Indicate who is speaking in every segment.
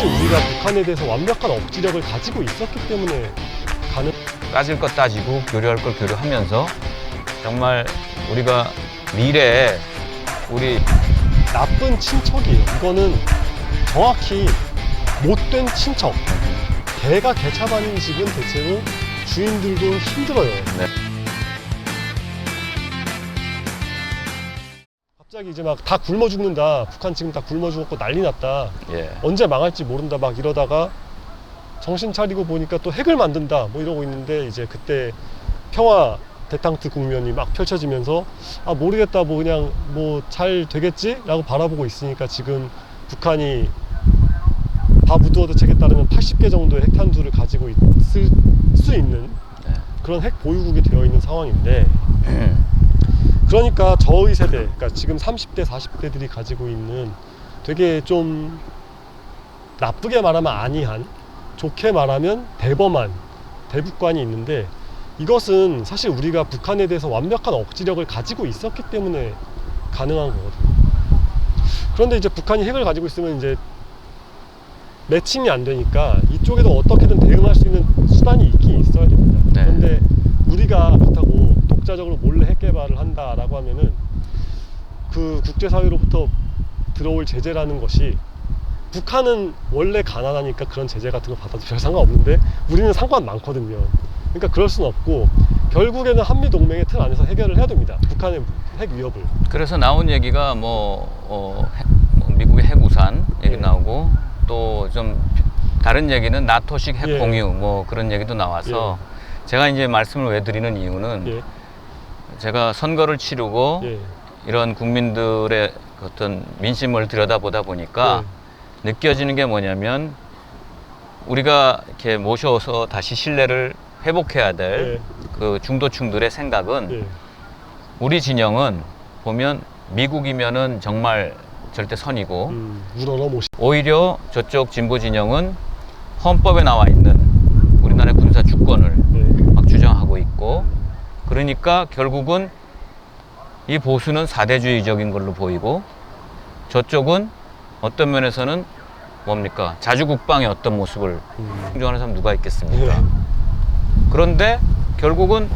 Speaker 1: 사실 우리가 북한에 대해서 완벽한 억지력을 가지고 있었기 때문에
Speaker 2: 따질 것 따지고 교류할 걸 교류하면서 정말 우리가 미래에 우리
Speaker 1: 나쁜 친척이에요. 이거는 정확히 못된 친척. 개가 개차반인 집은 대체로 주인들도 힘들어요.
Speaker 2: 네.
Speaker 1: 갑자기 이제 막 다 굶어 죽는다. 북한 지금 다 굶어 죽었고 난리 났다.
Speaker 2: 예.
Speaker 1: 언제 망할지 모른다. 막 이러다가 정신 차리고 보니까 또 핵을 만든다. 뭐 이러고 있는데 이제 그때 평화 대탕트 국면이 막 펼쳐지면서 아 모르겠다. 뭐 그냥 뭐 잘 되겠지? 라고 바라보고 있으니까 지금 북한이 밥 우두어 책에 따르면 80개 정도의 핵탄두를 가지고 있을 수 있는
Speaker 2: 네.
Speaker 1: 그런 핵 보유국이 되어 있는 상황인데 그러니까 저의 세대, 그러니까 지금 30대, 40대들이 가지고 있는 되게 좀 나쁘게 말하면 안이한, 좋게 말하면 대범한 대북관이 있는데 이것은 사실 우리가 북한에 대해서 완벽한 억지력을 가지고 있었기 때문에 가능한 거거든요. 그런데 이제 북한이 핵을 가지고 있으면 이제 매칭이 안 되니까 이쪽에도 어떻게든 대응할 수 있는 수단이 있긴 있어야 됩니다.
Speaker 2: 네.
Speaker 1: 그런데 우리가 그렇다고 독자적으로 몰래 핵 개발을 한다라고 하면은 그 국제사회로부터 들어올 제재라는 것이 북한은 원래 가난하니까 그런 제재 같은 거 받아도 별 상관없는데 우리는 상관 많거든요. 그러니까 그럴 수는 없고 결국에는 한미동맹의 틀 안에서 해결을 해야 됩니다. 북한의 핵 위협을.
Speaker 2: 그래서 나온 얘기가 미국의 핵 우산 얘기
Speaker 1: 예.
Speaker 2: 나오고 또 좀 다른 얘기는 나토식 핵
Speaker 1: 예.
Speaker 2: 공유 뭐 그런 얘기도 나와서 제가 이제 말씀을 왜 드리는 이유는
Speaker 1: 예.
Speaker 2: 제가 선거를 치르고
Speaker 1: 예.
Speaker 2: 이런 국민들의 어떤 민심을 들여다보다 보니까 느껴지는 게 뭐냐면 우리가 이렇게 모셔서 다시 신뢰를 회복해야 될 그 중도층들의 생각은
Speaker 1: 예.
Speaker 2: 우리 진영은 보면 미국이면은 정말 절대 선이고
Speaker 1: 우러러모시.
Speaker 2: 오히려 저쪽 진보 진영은 헌법에 나와 있는 우리나라의 군사 주권을 막 주장하고 있고 그러니까 결국은 이 보수는 사대주의적인 걸로 보이고 저쪽은 어떤 면에서는 뭡니까? 자주국방의 어떤 모습을 존중하는 사람 누가 있겠습니까? 그런데 결국은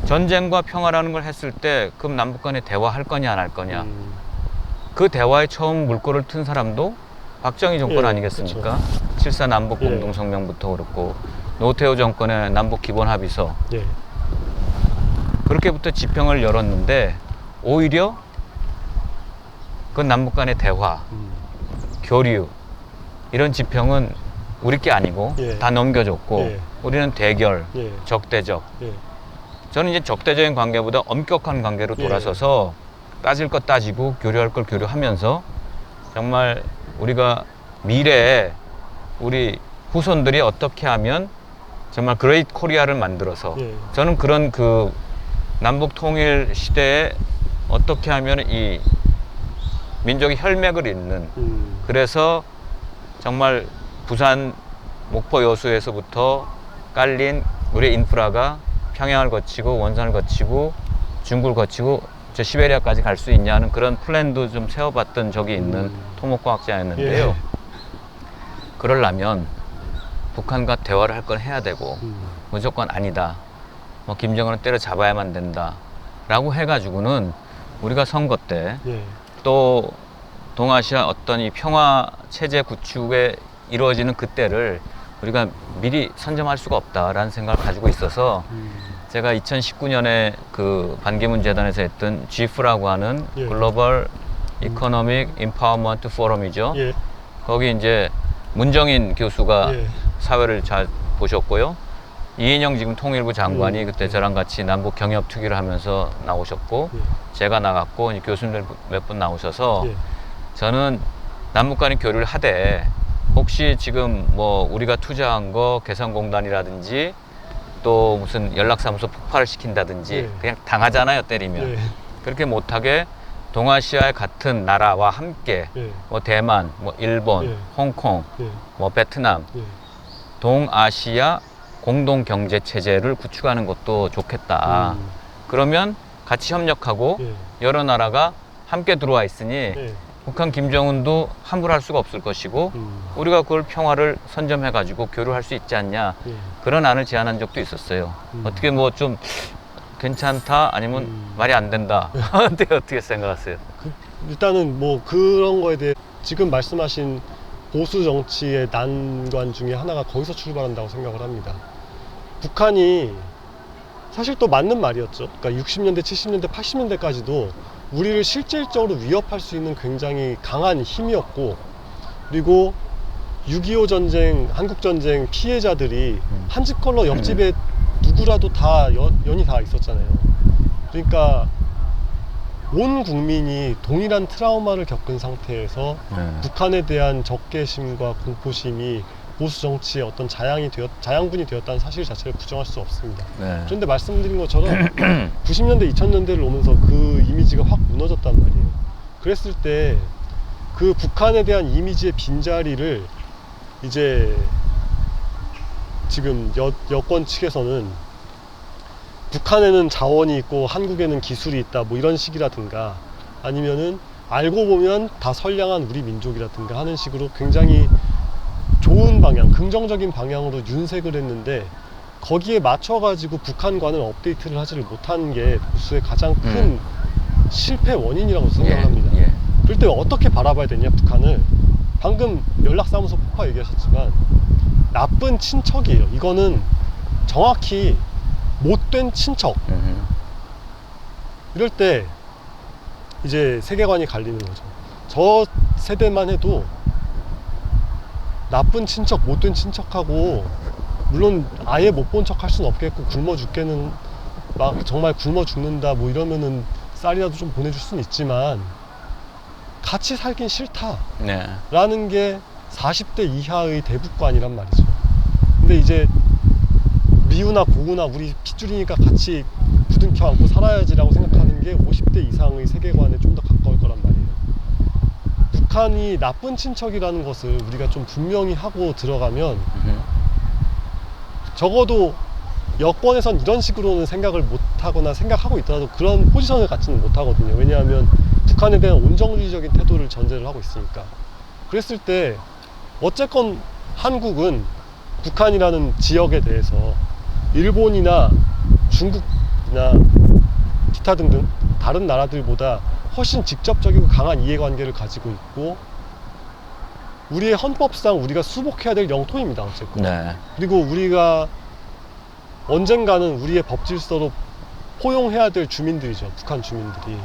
Speaker 2: 전쟁과 평화라는 걸 했을 때 그럼 남북 간에 대화할 거냐 안 할 거냐 그 대화에 처음 물꼬를 튼 사람도 박정희 정권 아니겠습니까?
Speaker 1: 그렇죠.
Speaker 2: 7.4 남북 공동성명부터 그렇고 노태우 정권의 남북 기본 합의서 그렇게부터 지평을 열었는데 오히려 그 남북 간의 대화, 교류 이런 지평은 우리 게 아니고 다 넘겨줬고 우리는 대결, 적대적 저는 이제 적대적인 관계보다 엄격한 관계로 돌아서서 따질 것 따지고 교류할 걸 교류하면서 정말 우리가 미래에 우리 후손들이 어떻게 하면 정말 그레이트 코리아를 만들어서 저는 그런 그 남북 통일 시대에 어떻게 하면 이 민족의 혈맥을 잇는 그래서 정말 부산 목포 여수에서부터 깔린 우리의 인프라가 평양을 거치고 원산을 거치고 중국을 거치고 저 시베리아까지 갈 수 있냐는 그런 플랜도 좀 세워봤던 적이 있는 토목과학자였는데요. 그러려면 북한과 대화를 할 건 해야 되고 무조건 아니다. 뭐 김정은을 때려잡아야만 된다. 라고 해가지고는 우리가 선거 때 또 동아시아 어떤 이 평화 체제 구축에 이루어지는 그때를 우리가 미리 선점할 수가 없다라는 생각을 가지고 있어서 제가 2019년에 그 반기문 재단에서 했던 GIF라고 하는 글로벌 이코노믹 인파워먼트 포럼이죠. 거기 이제 문정인 교수가 사회를 잘 보셨고요. 이인영 지금 통일부 장관이 그때 저랑 같이 남북 경협 투기를 하면서 나오셨고 제가 나갔고 이제 교수님들 몇 분 나오셔서 저는 남북 간의 교류를 하되 혹시 지금 뭐 우리가 투자한 거 개성공단이라든지 또 무슨 연락사무소 폭발을 시킨다든지 그냥 당하잖아요, 때리면. 그렇게 못하게 동아시아의 같은 나라와 함께 뭐 대만, 뭐 일본, 홍콩, 뭐 베트남, 동아시아 공동 경제 체제를 구축하는 것도 좋겠다. 그러면 같이 협력하고 여러 나라가 함께 들어와 있으니 북한 김정은도 함부로 할 수가 없을 것이고 우리가 그걸 평화를 선점해가지고 교류할 수 있지 않냐
Speaker 1: 예.
Speaker 2: 그런 안을 제안한 적도 있었어요. 어떻게 뭐 좀 괜찮다 아니면 말이 안 된다. 어떻게 생각하세요?
Speaker 1: 일단은 뭐 그런 거에 대해 지금 말씀하신 보수 정치의 난관 중에 하나가 거기서 출발한다고 생각을 합니다. 북한이 사실 또 맞는 말이었죠. 그러니까 60년대, 70년대, 80년대까지도 우리를 실질적으로 위협할 수 있는 굉장히 강한 힘이었고, 그리고 6.25 전쟁, 한국전쟁 피해자들이 한 집 걸러 옆집에 누구라도 다 연이 다 있었잖아요. 그러니까 온 국민이 동일한 트라우마를 겪은 상태에서 북한에 대한 적개심과 공포심이 보수 정치의 어떤 자양분이 되었다는 사실 자체를 부정할 수 없습니다.
Speaker 2: 네.
Speaker 1: 그런데 말씀드린 것처럼 90년대, 2000년대를 오면서 그 이미지가 확 무너졌단 말이에요. 그랬을 때 그 북한에 대한 이미지의 빈자리를 이제 지금 여권 측에서는 북한에는 자원이 있고 한국에는 기술이 있다 뭐 이런 식이라든가, 아니면은 알고 보면 다 선량한 우리 민족이라든가 하는 식으로 굉장히 좋은 방향, 긍정적인 방향으로 윤색을 했는데, 거기에 맞춰가지고 북한과는 업데이트를 하지를 못하는 게 보수의 가장 큰 실패 원인이라고 생각을 합니다. 그럴 때 어떻게 바라봐야 되냐, 북한을. 방금 연락사무소 폭파 얘기하셨지만 나쁜 친척이에요. 이거는 정확히 못된 친척. 이럴 때 이제 세계관이 갈리는 거죠. 저 세대만 해도 나쁜 친척, 못된 친척하고, 물론 아예 못 본 척 할 수는 없겠고, 굶어 죽겠는, 막 정말 굶어 죽는다 뭐 이러면은 쌀이라도 좀 보내줄 수는 있지만 같이 살긴 싫다 라는 게 40대 이하의 대북관이란 말이죠. 근데 이제 미우나 고우나 우리 핏줄이니까 같이 부둥켜 안고 살아야지라고 생각하는 게 50대 이상의 세계관에 좀 더 가까울 거란 말이에요. 북한이 나쁜 친척이라는 것을 우리가 좀 분명히 하고 들어가면, 적어도 여권에선 이런 식으로는 생각을 못하거나 생각하고 있더라도 그런 포지션을 갖지는 못하거든요. 왜냐하면 북한에 대한 온정주의적인 태도를 전제를 하고 있으니까. 그랬을 때 어쨌건 한국은 북한이라는 지역에 대해서 일본이나 중국이나 기타 등등 다른 나라들보다 훨씬 직접적이고 강한 이해관계를 가지고 있고, 우리의 헌법상 우리가 수복해야 될 영토입니다, 어쨌건. 그리고 우리가 언젠가는 우리의 법 질서로 포용해야 될 주민들이죠, 북한 주민들이.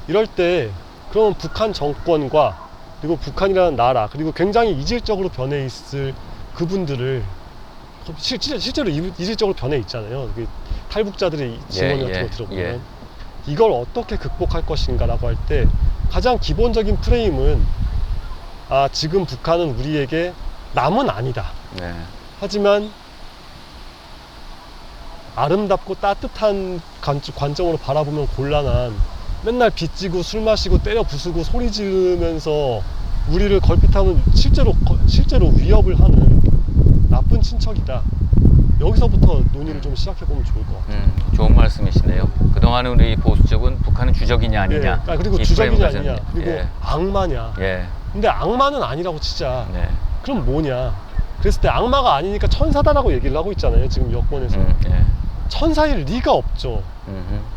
Speaker 1: 이럴 때 그러면 북한 정권과, 그리고 북한이라는 나라, 그리고 굉장히 이질적으로 변해 있을 그분들을, 실제로 이질적으로 변해 있잖아요. 탈북자들의 증언 같은 거 들어보면. 이걸 어떻게 극복할 것인가 라고 할 때 가장 기본적인 프레임은, 아, 지금 북한은 우리에게 남은 아니다. 하지만 아름답고 따뜻한 관점으로 바라보면 곤란한, 맨날 빚지고 술 마시고 때려 부수고 소리 지르면서 우리를 걸핏하면 실제로 위협을 하는 나쁜 친척이다. 여기서부터 논의를 좀 시작해보면 좋을 것 같아요.
Speaker 2: 좋은 말씀이시네요. 그동안 우리 보수 쪽은 북한은 주적이냐 아니냐,
Speaker 1: 그리고 주적이냐 아니냐, 그리고 악마냐. 근데 악마는 아니라고 치자. 그럼 뭐냐. 그랬을 때 악마가 아니니까 천사다라고 얘기를 하고 있잖아요, 지금 여권에서. 천사일 리가 없죠.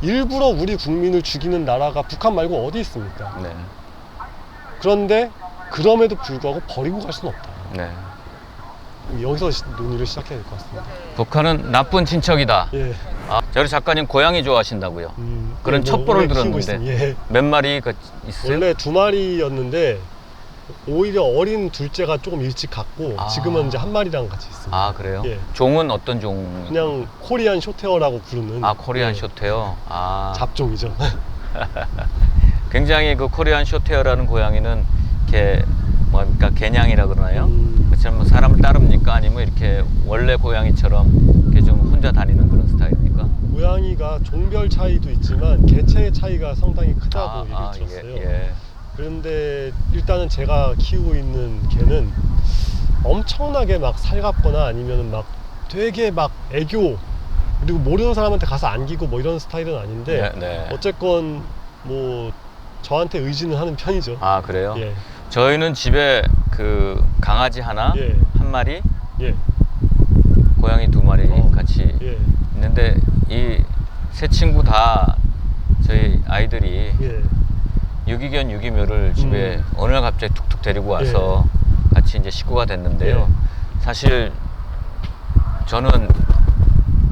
Speaker 1: 일부러 우리 국민을 죽이는 나라가 북한 말고 어디 있습니까? 그런데 그럼에도 불구하고 버리고 갈 수는 없다. 여기서 논의를 시작해야 될 것 같습니다.
Speaker 2: 북한은 나쁜 친척이다. 저희 작가님 고양이 좋아하신다고요? 그런 첩보를 들었는데 몇 마리 있어요?
Speaker 1: 원래 2마리였는데 오히려 어린 둘째가 조금 일찍 갔고, 지금은 이제 1마리랑 같이 있습니다.
Speaker 2: 아, 그래요? 종은 어떤 종?
Speaker 1: 그냥 코리안 쇼테어라고 부르는.
Speaker 2: 코리안 쇼테어.
Speaker 1: 잡종이죠.
Speaker 2: 굉장히 그 코리안 쇼테어라는 고양이는 뭡니까, 개냥이라 그러나요? 그처럼 사람을 따릅니까? 아니면 이렇게 원래 고양이처럼 이렇게 좀 혼자 다니는 그런 스타일입니까?
Speaker 1: 고양이가 종별 차이도 있지만 개체의 차이가 상당히 크다고 얘기를 들었어요. 그런데 일단은 제가 키우고 있는 개는 엄청나게 막 살갑거나 아니면 막 되게 막 애교, 그리고 모르는 사람한테 가서 안기고 뭐 이런 스타일은 아닌데, 어쨌건 뭐 저한테 의지는 하는 편이죠.
Speaker 2: 아, 그래요?
Speaker 1: 예.
Speaker 2: 저희는 집에 그 강아지 하나,
Speaker 1: 예.
Speaker 2: 한 마리,
Speaker 1: 예.
Speaker 2: 고양이 2마리 같이
Speaker 1: 예.
Speaker 2: 있는데 이 세 친구 다 저희 아이들이
Speaker 1: 예.
Speaker 2: 유기견 유기묘를 집에 어느 날 갑자기 툭툭 데리고 와서 같이 이제 식구가 됐는데요. 사실 저는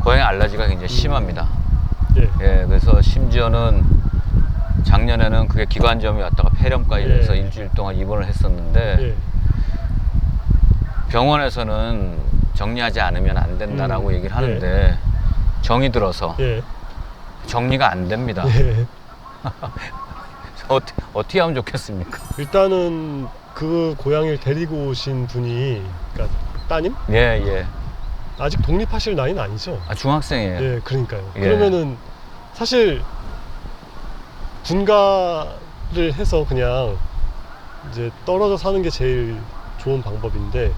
Speaker 2: 고양이 알러지가 굉장히 심합니다.
Speaker 1: 예.
Speaker 2: 예, 그래서 심지어는 작년에는 그게 기관지염이 왔다가 폐렴까지 돼서 일주일 동안 입원을 했었는데
Speaker 1: 예.
Speaker 2: 병원에서는 정리하지 않으면 안 된다라고 얘기를 하는데 정이 들어서
Speaker 1: 예.
Speaker 2: 정리가 안 됩니다.
Speaker 1: 예.
Speaker 2: 어떻게 하면 좋겠습니까?
Speaker 1: 일단은 그 고양이를 데리고 오신 분이, 그러니까 따님?
Speaker 2: 예, 예.
Speaker 1: 아직 독립하실 나이는 아니죠?
Speaker 2: 아, 중학생이에요.
Speaker 1: 예, 그러니까요.
Speaker 2: 예.
Speaker 1: 그러면은 사실 분가를 해서 그냥 이제 떨어져 사는 게 제일 좋은 방법인데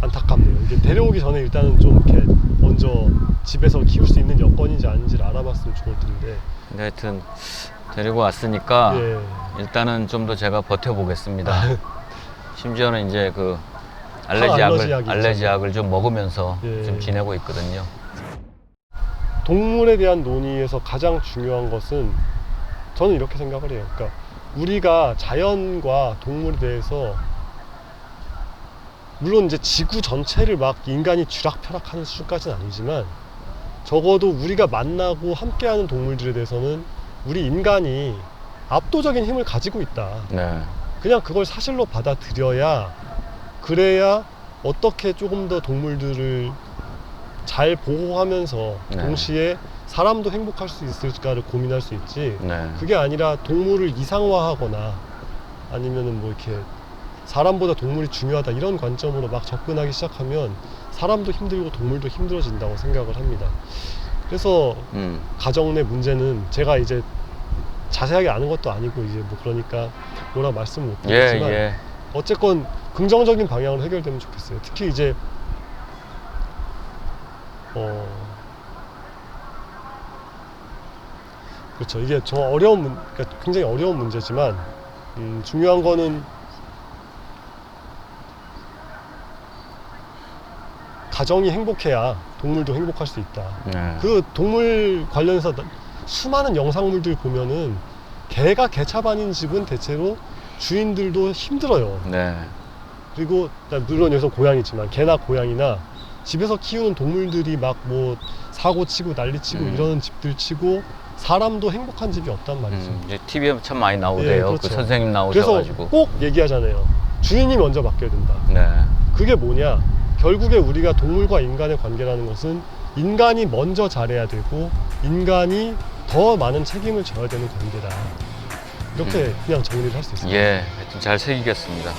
Speaker 1: 안타깝네요. 이게 데려오기 전에 일단은 좀 이렇게 먼저 집에서 키울 수 있는 여건인지 아닌지를 알아봤으면 좋을 텐데.
Speaker 2: 근데 하여튼 데리고 왔으니까
Speaker 1: 예.
Speaker 2: 일단은 좀 더 제가 버텨보겠습니다. 심지어는 이제 그
Speaker 1: 알러지
Speaker 2: 알레르기 약을 좀 먹으면서
Speaker 1: 예.
Speaker 2: 좀 지내고 있거든요.
Speaker 1: 동물에 대한 논의에서 가장 중요한 것은 저는 이렇게 생각을 해요. 그러니까 우리가 자연과 동물에 대해서 물론 이제 지구 전체를 막 인간이 쥐락펴락하는 수준까지는 아니지만 적어도 우리가 만나고 함께하는 동물들에 대해서는 우리 인간이 압도적인 힘을 가지고 있다.
Speaker 2: 네.
Speaker 1: 그냥 그걸 사실로 받아들여야 그래야 어떻게 조금 더 동물들을 잘 보호하면서 동시에 사람도 행복할 수 있을까를 고민할 수 있지. 그게 아니라 동물을 이상화하거나 아니면은 뭐 이렇게 사람보다 동물이 중요하다 이런 관점으로 막 접근하기 시작하면 사람도 힘들고 동물도 힘들어진다고 생각을 합니다. 그래서 가정 내 문제는 제가 이제 자세하게 아는 것도 아니고 이제 뭐 그러니까 뭐라 말씀을 못 드리겠지만 어쨌건 긍정적인 방향으로 해결되면 좋겠어요. 특히 이제 그렇죠. 이게 저 그러니까 굉장히 어려운 문제지만 중요한 거는 가정이 행복해야 동물도 행복할 수 있다. 그 동물 관련해서 수많은 영상물들 보면은 개가 개차반인 집은 대체로 주인들도 힘들어요. 그리고 물론 여기서 고양이지만 개나 고양이나 집에서 키우는 동물들이 막 뭐 사고 치고 난리 치고 이러는 집들 치고 사람도 행복한 집이 없단 말이죠.
Speaker 2: 이제 TV에 참 많이 나오대요.
Speaker 1: 그렇죠.
Speaker 2: 그 선생님 나오셔가지고.
Speaker 1: 그래서 꼭 얘기하잖아요. 주인이 먼저 바뀌어야 된다. 그게 뭐냐? 결국에 우리가 동물과 인간의 관계라는 것은 인간이 먼저 잘해야 되고 인간이 더 많은 책임을 져야 되는 관계다. 이렇게 그냥 정리를 할 수 있습니다.
Speaker 2: 예, 하여튼 잘 새기겠습니다.